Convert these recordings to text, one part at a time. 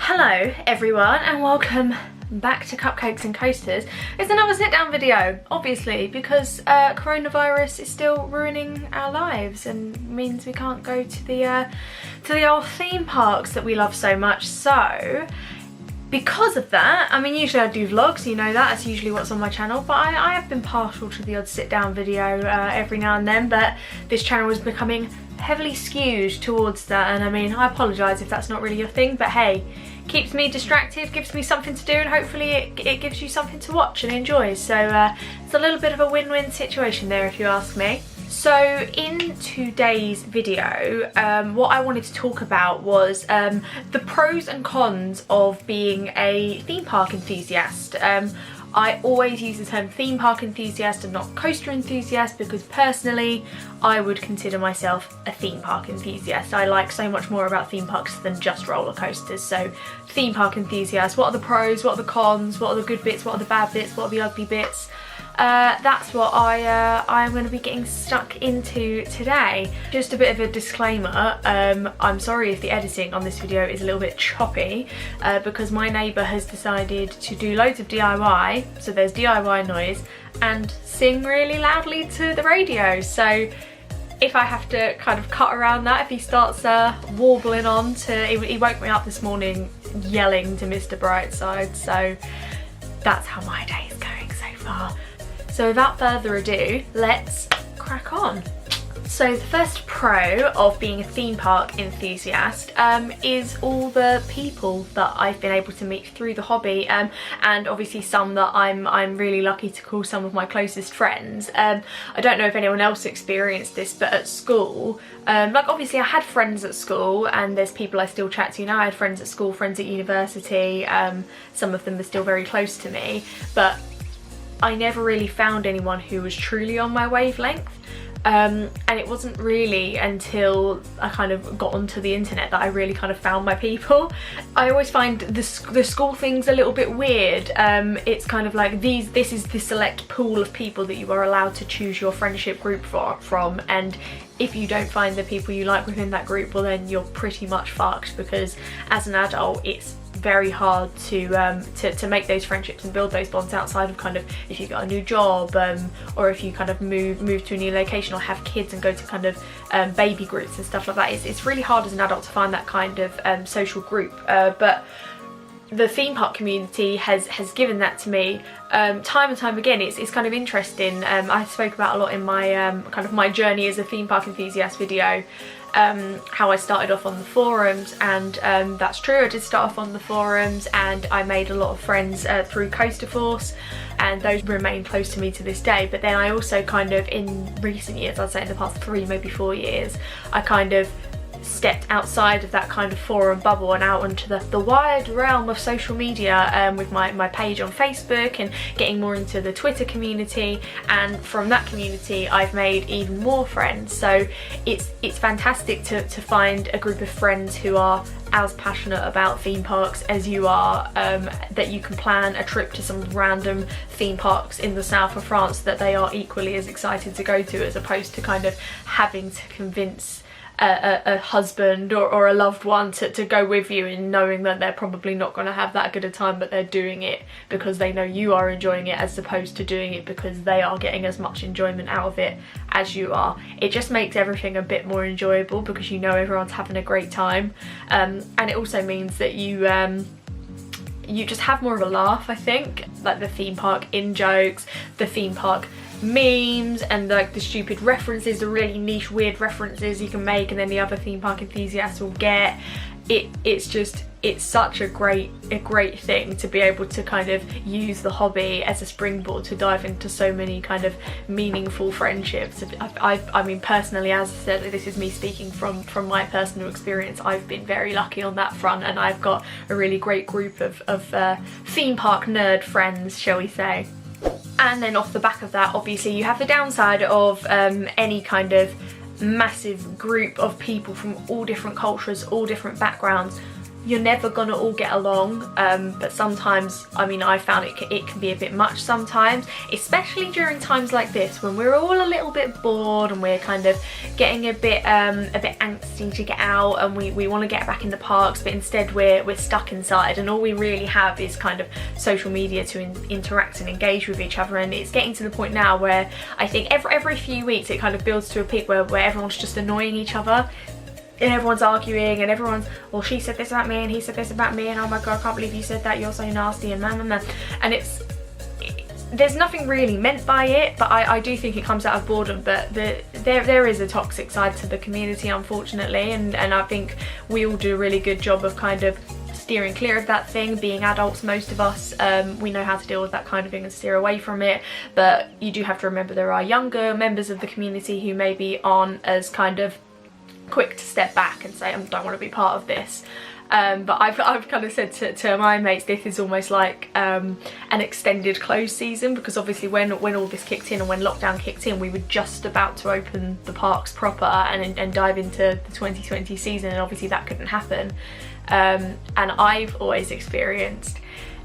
Hello everyone and welcome back to Cupcakes and Coasters. It's another sit down video, obviously, because coronavirus is still ruining our lives and means we can't go to the old theme parks that we love so much. So because of that, I mean, usually I do vlogs, you know that's usually what's on my channel, but I have been partial to the odd sit down video every now and then, but this channel is becoming heavily skewed towards that, and I mean, I apologise if that's not really your thing, but hey, keeps me distracted, gives me something to do, and hopefully it gives you something to watch and enjoy. So it's a little bit of a win-win situation there if you ask me. So in today's video, what I wanted to talk about was the pros and cons of being a theme park enthusiast. I always use the term theme park enthusiast and not coaster enthusiast because personally I would consider myself a theme park enthusiast. I like so much more about theme parks than just roller coasters. So theme park enthusiast, what are the pros, what are the cons, what are the good bits, what are the bad bits, what are the ugly bits? That's what I'm going to be getting stuck into today. Just a bit of a disclaimer, I'm sorry if the editing on this video is a little bit choppy because my neighbour has decided to do loads of DIY, so there's DIY noise, and sing really loudly to the radio. So if I have to kind of cut around that, if he starts warbling on to, he woke me up this morning yelling to Mr. Brightside, so that's how my day is going so far. So without further ado, let's crack on. So the first pro of being a theme park enthusiast is all the people that I've been able to meet through the hobby, and obviously some that I'm really lucky to call some of my closest friends. I don't know if anyone else experienced this, but at school, like obviously I had friends at school and there's people I still chat to now. I had friends at school, friends at university, some of them are still very close to me, but I never really found anyone who was truly on my wavelength. And it wasn't really until I kind of got onto the internet that I really kind of found my people. I always find the school thing's a little bit weird. It's kind of like this is the select pool of people that you are allowed to choose your friendship group from, and if you don't find the people you like within that group, well then you're pretty much fucked, because as an adult it's very hard to make those friendships and build those bonds outside of kind of if you got a new job, or if you kind of move to a new location or have kids and go to kind of baby groups and stuff like that. It's really hard as an adult to find that kind of social group, but the theme park community has given that to me time and time again. It's kind of interesting. I spoke about a lot in my kind of my journey as a theme park enthusiast video, how I started off on the forums, and that's true, I did start off on the forums and I made a lot of friends through Coaster Force, and those remain close to me to this day. But then I also kind of, in recent years, I'd say in the past 3, maybe 4 years, I kind of stepped outside of that kind of forum bubble and out into the wide realm of social media, with my page on Facebook and getting more into the Twitter community, and from that community I've made even more friends. So it's fantastic to find a group of friends who are as passionate about theme parks as you are, that you can plan a trip to some random theme parks in the south of France that they are equally as excited to go to, as opposed to kind of having to convince a husband or a loved one to go with you, and knowing that they're probably not going to have that good a time, but they're doing it because they know you are enjoying it, as opposed to doing it because they are getting as much enjoyment out of it as you are. It just makes everything a bit more enjoyable because you know everyone's having a great time, and it also means that you just have more of a laugh, I think. Like the theme park in-jokes, the theme park memes, and like the stupid references, the really niche weird references you can make and then the other theme park enthusiasts will get. It's such a great thing to be able to kind of use the hobby as a springboard to dive into so many kind of meaningful friendships. I mean, personally, as I said, this is me speaking from my personal experience, I've been very lucky on that front, and I've got a really great group of theme park nerd friends, shall we say. And then off the back of that, obviously you have the downside of any kind of massive group of people from all different cultures, all different backgrounds, you're never gonna all get along, but sometimes, I mean, I found it can be a bit much sometimes, especially during times like this when we're all a little bit bored and we're kind of getting a bit angsty to get out, and we want to get back in the parks, but instead we're stuck inside, and all we really have is kind of social media to interact and engage with each other. And it's getting to the point now where I think every few weeks it kind of builds to a peak where everyone's just annoying each other. And everyone's arguing, and everyone's, well, she said this about me and he said this about me, and oh my god, I can't believe you said that, you're so nasty, and man. And there's nothing really meant by it, but I do think it comes out of boredom. But there is a toxic side to the community, unfortunately, and I think we all do a really good job of kind of steering clear of that thing. Being adults, most of us, we know how to deal with that kind of thing and steer away from it. But you do have to remember there are younger members of the community who maybe aren't as kind of quick to step back and say, I don't want to be part of this. But I've kind of said to my mates, this is almost like an extended closed season, because obviously when all this kicked in and when lockdown kicked in, we were just about to open the parks proper and dive into the 2020 season, and obviously that couldn't happen. And I've always experienced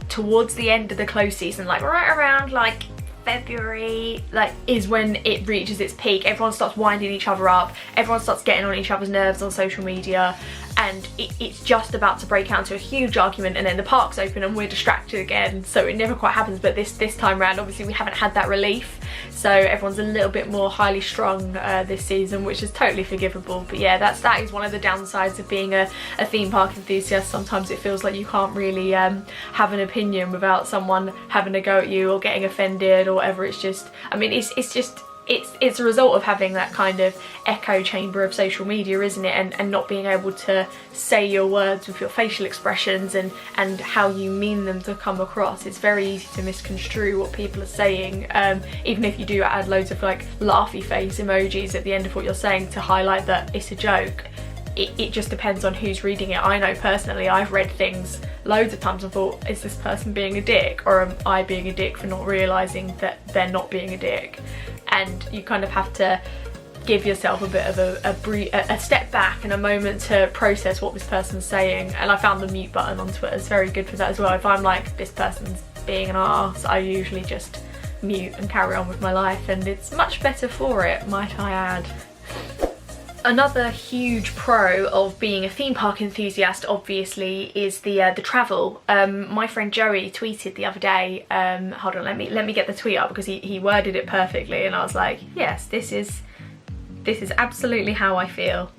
towards the end of the closed season, like right around like February, like, is when it reaches its peak. Everyone starts winding each other up, everyone starts getting on each other's nerves on social media, and it's just about to break out into a huge argument, and then the park's open and we're distracted again, so it never quite happens. But this time round, obviously we haven't had that relief, so everyone's a little bit more highly strung this season, which is totally forgivable. But yeah, that is one of the downsides of being a theme park enthusiast. Sometimes it feels like you can't really have an opinion without someone having a go at you or getting offended or whatever. It's just, I mean, it's a result of having that kind of echo chamber of social media, isn't it? And not being able to say your words with your facial expressions and how you mean them to come across. It's very easy to misconstrue what people are saying, even if you do add loads of like laughy face emojis at the end of what you're saying to highlight that it's a joke. It just depends on who's reading it. I know personally, I've read things loads of times and thought, is this person being a dick, or am I being a dick for not realising that they're not being a dick? And you kind of have to give yourself a bit of a step back and a moment to process what this person's saying. And I found the mute button on Twitter is very good for that as well. If I'm like, this person's being an arse, I usually just mute and carry on with my life, and it's much better for it, might I add. Another huge pro of being a theme park enthusiast, obviously, is the travel. My friend Joey tweeted the other day, hold on, let me get the tweet up, because he worded it perfectly, and I was like, yes, this is absolutely how I feel.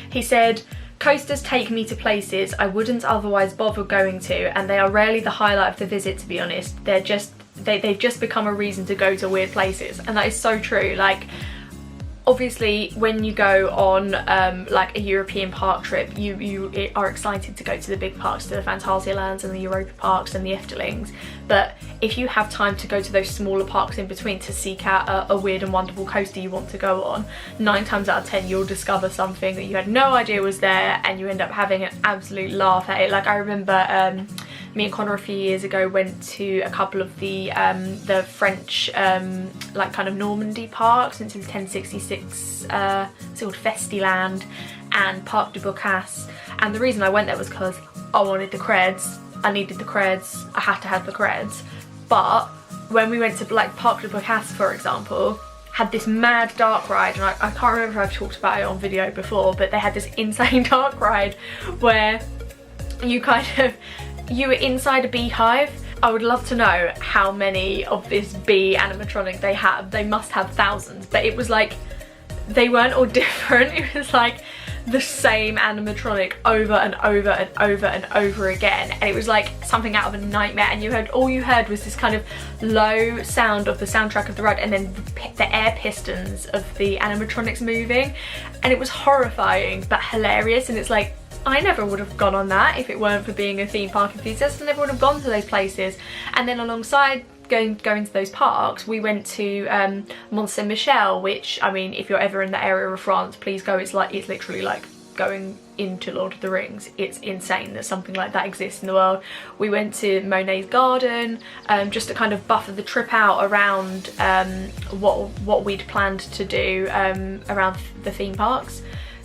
He said, "Coasters take me to places I wouldn't otherwise bother going to, and they are rarely the highlight of the visit, to be honest. They've just become a reason to go to weird places." And that is so true. Like, obviously when you go on like a European park trip, you are excited to go to the big parks, to the Phantasialands and the Europa parks and the Eftelings. But if you have time to go to those smaller parks in between to seek out a weird and wonderful coaster you want to go on, 9 times out of 10 you'll discover something that you had no idea was there, and you end up having an absolute laugh at it. Like, I remember me and Connor a few years ago went to a couple of the French like kind of Normandy parks into the 1066 it's called Festiland and Parc du Bocas, and the reason I went there was because I wanted the creds, I needed the creds, I had to have the creds. But when we went to like Parc du Bocas, for example, had this mad dark ride, and I can't remember if I've talked about it on video before, but they had this insane dark ride where you were inside a beehive. I would love to know how many of this bee animatronic they have. They must have thousands, but it was like, they weren't all different. It was like the same animatronic over and over and over and over again, and it was like something out of a nightmare. And all you heard was this kind of low sound of the soundtrack of the ride, and then the air pistons of the animatronics moving, and it was horrifying but hilarious. And it's like, I never would have gone on that if it weren't for being a theme park enthusiast. I never would have gone to those places. And then alongside going to those parks, we went to Mont Saint Michel, which, I mean, if you're ever in the area of France, please go. It's literally like going into Lord of the Rings. It's insane that something like that exists in the world. We went to Monet's garden just to kind of buffer the trip out around what we'd planned to do around the theme parks.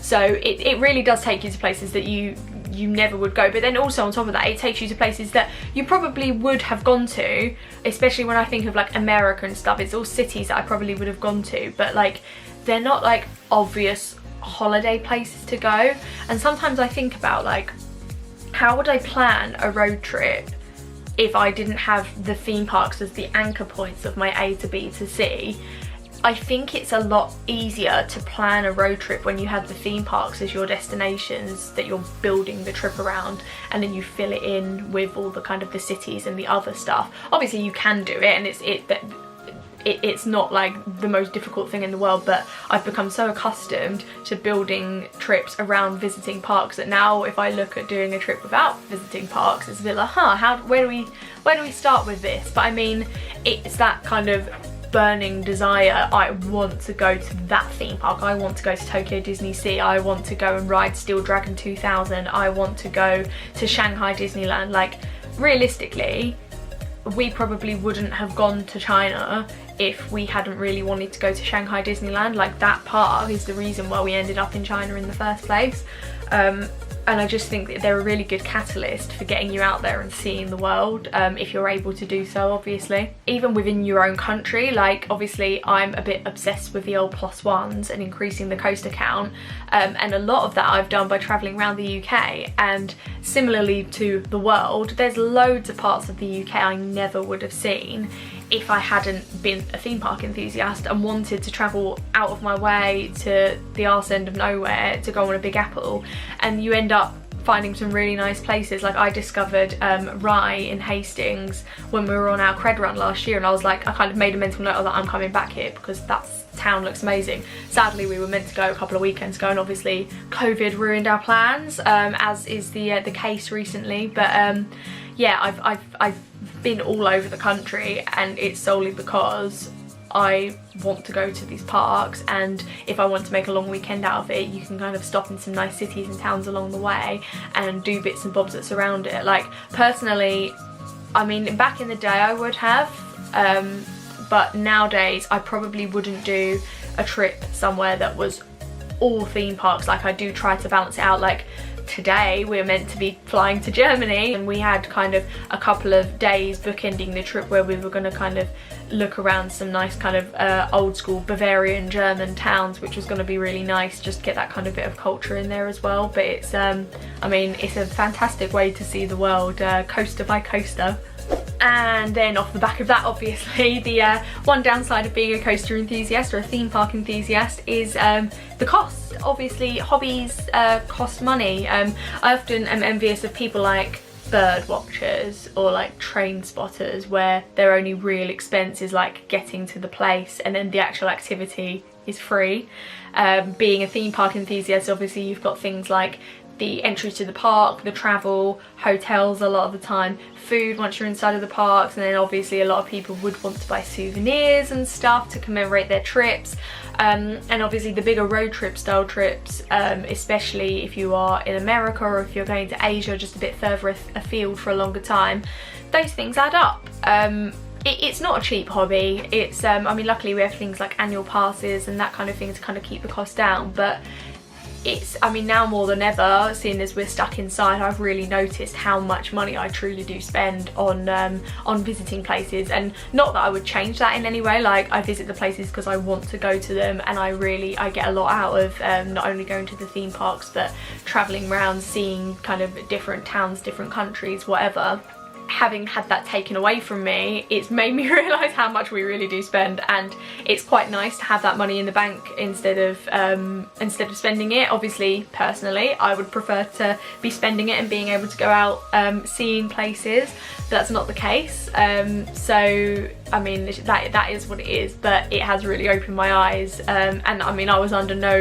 So it really does take you to places that you never would go. But then also on top of that, it takes you to places that you probably would have gone to, especially when I think of like America and stuff. It's all cities that I probably would have gone to, but like they're not like obvious holiday places to go. And sometimes I think about like, how would I plan a road trip if I didn't have the theme parks as the anchor points of my A to B to C? I think it's a lot easier to plan a road trip when you have the theme parks as your destinations that you're building the trip around, and then you fill it in with all the kind of the cities and the other stuff. Obviously you can do it, and it's not like the most difficult thing in the world, but I've become so accustomed to building trips around visiting parks that now if I look at doing a trip without visiting parks, it's a bit like, where do we start with this? But I mean, it's that kind of burning desire. I want to go to that theme park. I want to go to Tokyo Disney Sea. I want to go and ride Steel Dragon 2000. I want to go to Shanghai Disneyland. Like, realistically, we probably wouldn't have gone to China if we hadn't really wanted to go to Shanghai Disneyland. Like, that park is the reason why we ended up in China in the first place. And I just think that they're a really good catalyst for getting you out there and seeing the world, if you're able to do so, obviously. Even within your own country, like obviously I'm a bit obsessed with the old +1s and increasing the coaster count, and a lot of that I've done by travelling around the UK. And similarly to the world, there's loads of parts of the UK I never would have seen if I hadn't been a theme park enthusiast and wanted to travel out of my way to the arse end of nowhere to go on a Big Apple. And you end up finding some really nice places. Like, I discovered Rye in Hastings when we were on our cred run last year, and I was like, I kind of made a mental note of that, I'm coming back here because that town looks amazing. Sadly, we were meant to go a couple of weekends ago, and obviously COVID ruined our plans, as is the case recently. But yeah, I've been all over the country, and it's solely because I want to go to these parks, and if I want to make a long weekend out of it, you can kind of stop in some nice cities and towns along the way and do bits and bobs that surround it. Like, personally, I mean, back in the day I would have, but nowadays I probably wouldn't do a trip somewhere that was all theme parks. Like, I do try to balance it out. Like, today we're meant to be flying to Germany, and we had kind of a couple of days bookending the trip where we were going to kind of look around some nice kind of old school Bavarian German towns, which was going to be really nice, just get that kind of bit of culture in there as well. But it's I mean, it's a fantastic way to see the world, coaster by coaster. And then off the back of that, obviously, the one downside of being a coaster enthusiast or a theme park enthusiast is the cost. Obviously, hobbies cost money. I often am envious of people like bird watchers or like train spotters, where their only real expense is like getting to the place, and then the actual activity is free. Being a theme park enthusiast, obviously you've got things like the entry to the park, the travel, hotels a lot of the time, food once you're inside of the parks, and then obviously a lot of people would want to buy souvenirs and stuff to commemorate their trips. And obviously the bigger road trip style trips, especially if you are in America or if you're going to Asia, just a bit further afield for a longer time, those things add up. It's not a cheap hobby. It's I mean, luckily we have things like annual passes and that kind of thing to kind of keep the cost down, but it's, I mean, now more than ever, seeing as we're stuck inside, I've really noticed how much money I truly do spend on visiting places. And not that I would change that in any way. Like, I visit the places because I want to go to them, and I get a lot out of not only going to the theme parks, but traveling around, seeing kind of different towns, different countries, whatever. Having had that taken away from me, it's made me realise how much we really do spend, and it's quite nice to have that money in the bank instead of spending it. Obviously, personally, I would prefer to be spending it and being able to go out seeing places. That's not the case. So I mean, that is what it is, but it has really opened my eyes, and I mean, I was under no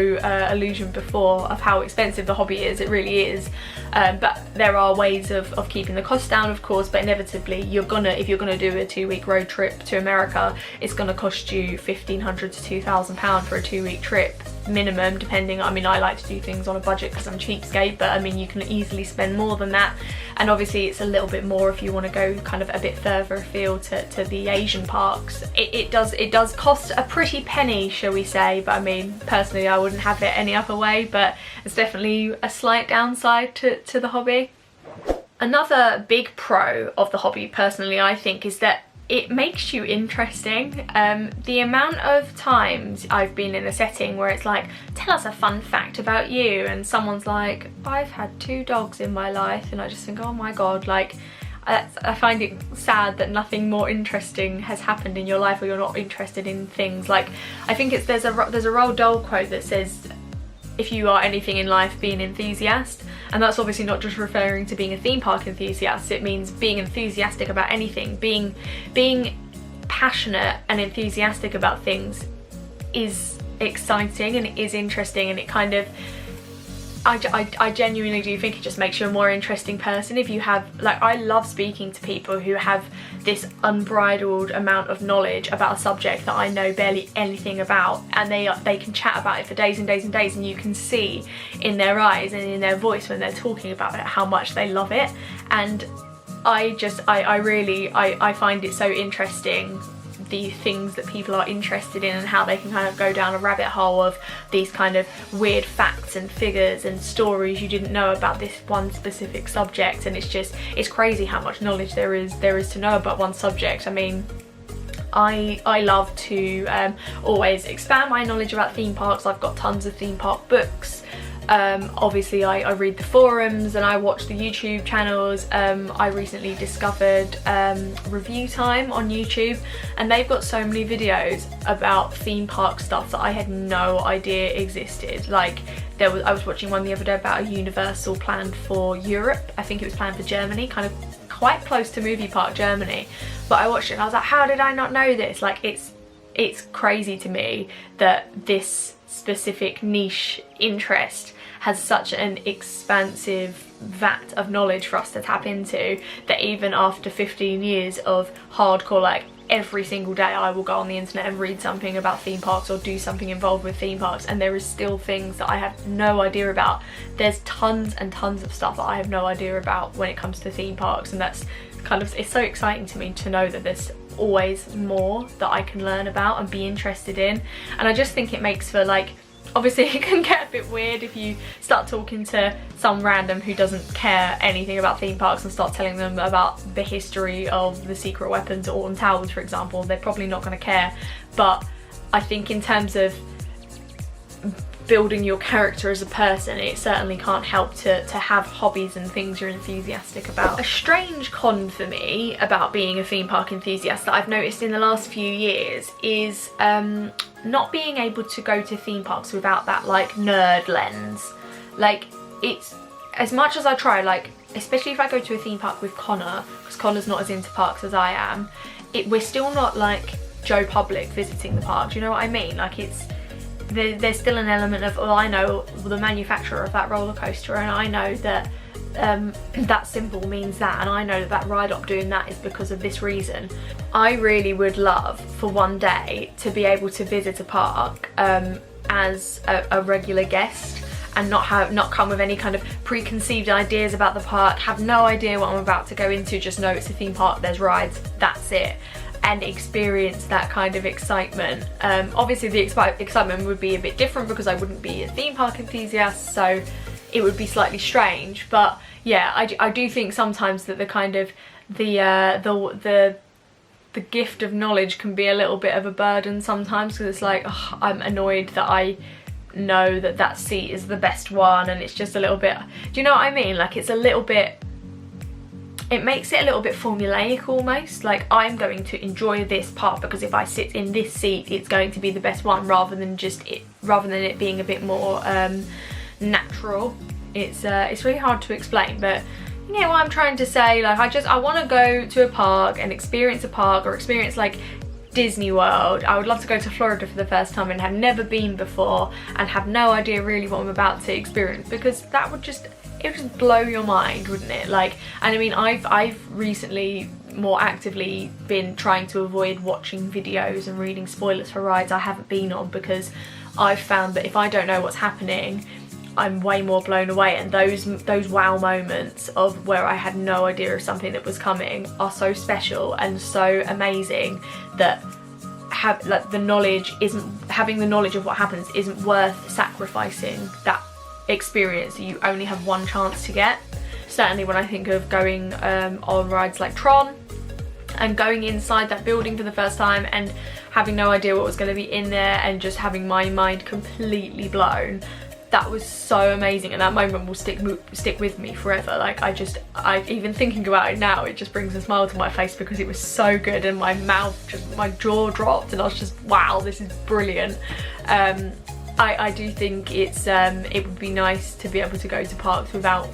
illusion before of how expensive the hobby is. It really is, but there are ways of keeping the cost down, of course. But inevitably, if you're gonna do a 2-week road trip to America, it's gonna cost you £1,500 to £2,000 for a 2-week trip. minimum, depending. I mean, I like to do things on a budget because I'm cheapskate, but I mean, you can easily spend more than that. And obviously it's a little bit more if you want to go kind of a bit further afield to the Asian parks. It does cost a pretty penny, shall we say, but I mean, personally I wouldn't have it any other way, but it's definitely a slight downside to the hobby. Another big pro of the hobby, personally, I think, is that it makes you interesting. The amount of times I've been in a setting where it's like, tell us a fun fact about you, and someone's like, I've had 2 dogs in my life, and I just think, oh my god, like, I find it sad that nothing more interesting has happened in your life, or you're not interested in things. Like, I think there's a Roald Dahl quote that says, if you are anything in life, be an enthusiast. And that's obviously not just referring to being a theme park enthusiast, it means being enthusiastic about anything. Being passionate and enthusiastic about things is exciting and it is interesting, and it kind of, I genuinely do think it just makes you a more interesting person if you have, like, I love speaking to people who have this unbridled amount of knowledge about a subject that I know barely anything about, and they can chat about it for days and days and days, and you can see in their eyes and in their voice when they're talking about it how much they love it. And I find it so interesting, the things that people are interested in, and how they can kind of go down a rabbit hole of these kind of weird facts and figures and stories you didn't know about this one specific subject. And it's crazy how much knowledge there is to know about one subject. I mean, I love to always expand my knowledge about theme parks. I've got tons of theme park books. Obviously I read the forums and I watch the YouTube channels. I recently discovered Review Time on YouTube, and they've got so many videos about theme park stuff that I had no idea existed. Like, I was watching one the other day about a Universal planned for Europe. I think it was planned for Germany, kind of quite close to Movie Park Germany. But I watched it and I was like, how did I not know this? Like, it's crazy to me that this specific niche interest has such an expansive vat of knowledge for us to tap into, that even after 15 years of hardcore, like, every single day I will go on the internet and read something about theme parks or do something involved with theme parks, and there is still things that I have no idea about. There's tons and tons of stuff that I have no idea about when it comes to theme parks, and that's kind of, it's so exciting to me to know that there's always more that I can learn about and be interested in. And I just think it makes for, like, obviously it can get a bit weird if you start talking to some random who doesn't care anything about theme parks and start telling them about the history of the secret weapons at Alton Towers, for example. They're probably not going to care. But I think in terms of building your character as a person, it certainly can't help to have hobbies and things you're enthusiastic about. A strange con for me about being a theme park enthusiast that I've noticed in the last few years is not being able to go to theme parks without that, like, nerd lens. Like, it's, as much as I try, like, especially if I go to a theme park with Connor, because Connor's not as into parks as I am, we're still not like Joe Public visiting the park, do you know what I mean? Like, there's still an element of, well, I know the manufacturer of that roller coaster, and I know that that symbol means that, and I know that that ride up doing that is because of this reason. I really would love for one day to be able to visit a park as a regular guest, and not come with any kind of preconceived ideas about the park, have no idea what I'm about to go into, just know it's a theme park, there's rides, that's it, and experience that kind of excitement. Obviously the excitement would be a bit different because I wouldn't be a theme park enthusiast, so it would be slightly strange. But yeah, I do think sometimes that the kind of the gift of knowledge can be a little bit of a burden sometimes, because it's like, oh, I'm annoyed that I know that that seat is the best one, and it's just a little bit, do you know what I mean? Like, it's a little bit, it makes it a little bit formulaic almost, like, I'm going to enjoy this part because if I sit in this seat it's going to be the best one, rather than it being a bit more natural. It's really hard to explain, but you know what I'm trying to say. Like, I want to go to a park and experience a park, or experience like Disney World. I would love to go to Florida for the first time and have never been before and have no idea really what I'm about to experience, because that would just, it would just blow your mind, wouldn't it? Like, and I mean, I've recently more actively been trying to avoid watching videos and reading spoilers for rides I haven't been on, because I've found that if I don't know what's happening, I'm way more blown away, and those wow moments of where I had no idea of something that was coming are so special and so amazing that having the knowledge of what happens isn't worth sacrificing that experience that you only have one chance to get. Certainly when I think of going on rides like Tron and going inside that building for the first time and having no idea what was going to be in there and just having my mind completely blown, that was so amazing, and that moment will stick with me forever. Like I even thinking about it now, it just brings a smile to my face because it was so good, and my jaw dropped, and I was just, wow, this is brilliant. I do think it would be nice to be able to go to parks without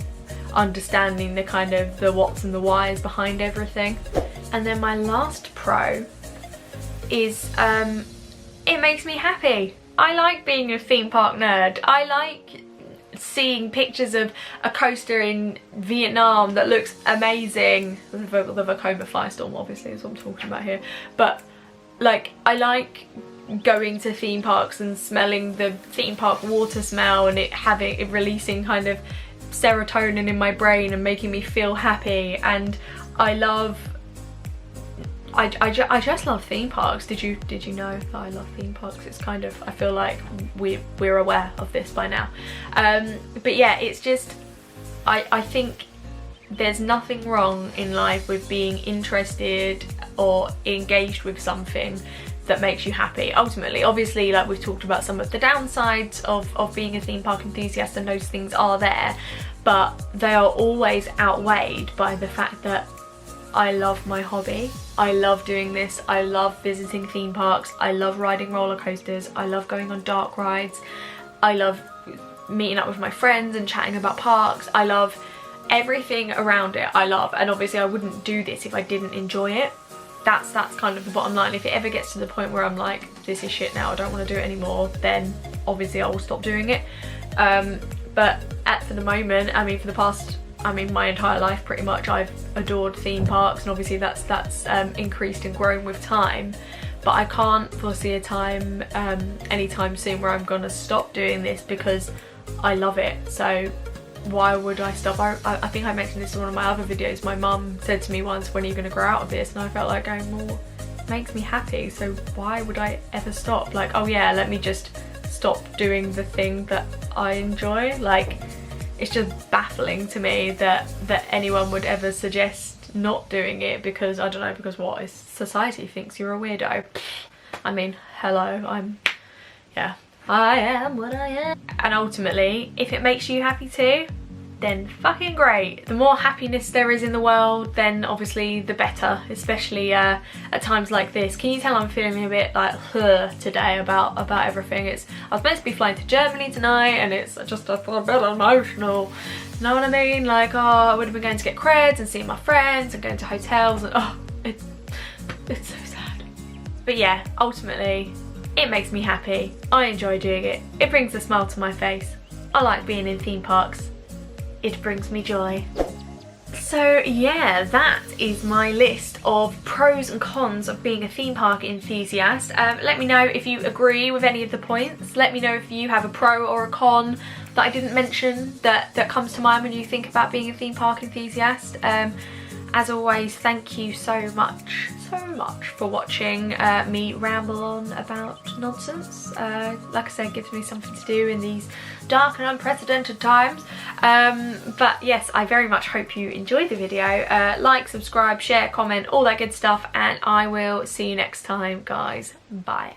understanding the kind of the whats and the whys behind everything. And then my last pro is it makes me happy. I like being a theme park nerd. I like seeing pictures of a coaster in Vietnam that looks amazing. The Vekoma Firestorm obviously is what I'm talking about here. But like, I like going to theme parks and smelling the theme park water smell, and it releasing kind of serotonin in my brain and making me feel happy. And I just love theme parks. Did you know that I love theme parks? It's kind of, I feel like we're aware of this by now. But yeah, it's just, I think there's nothing wrong in life with being interested or engaged with something that makes you happy. Ultimately, obviously, like we've talked about some of the downsides of being a theme park enthusiast, and those things are there, but they are always outweighed by the fact that I love my hobby. I love doing this. I love visiting theme parks. I love riding roller coasters. I love going on dark rides. I love meeting up with my friends and chatting about parks. I love everything around it. I love, and obviously I wouldn't do this if I didn't enjoy it. That's kind of the bottom line. If it ever gets to the point where I'm like, this is shit now, I don't want to do it anymore, then obviously I will stop doing it. But for the moment, I mean, for the past, my entire life pretty much, I've adored theme parks, and obviously that's increased and grown with time. But I can't foresee a time anytime soon where I'm gonna stop doing this, because I love it. So why would I stop? I think I mentioned this in one of my other videos. My mum said to me once, when are you gonna grow out of this? And I felt like going, well, it makes me happy, so why would I ever stop? Like, oh yeah, let me just stop doing the thing that I enjoy. Like, it's just baffling to me that anyone would ever suggest not doing it, because, I don't know, because what? Society thinks you're a weirdo. I mean, hello, yeah, I am what I am. And ultimately, if it makes you happy too, then fucking great. The more happiness there is in the world, then obviously the better, especially at times like this. Can you tell I'm feeling a bit like today about everything? I was meant to be flying to Germany tonight, and it's just, I feel a bit emotional. You know what I mean? Like, oh, I would have been going to get creds and seeing my friends and going to hotels, and oh, it's so sad. But yeah, ultimately, it makes me happy. I enjoy doing it. It brings a smile to my face. I like being in theme parks. It brings me joy. So yeah, that is my list of pros and cons of being a theme park enthusiast. Let me know if you agree with any of the points. Let me know if you have a pro or a con that I didn't mention that comes to mind when you think about being a theme park enthusiast. As always, thank you so much for watching me ramble on about nonsense. Like I said, it gives me something to do in these dark and unprecedented times. But yes, I very much hope you enjoyed the video. Like, subscribe, share, comment, all that good stuff, and I will see you next time, guys. Bye.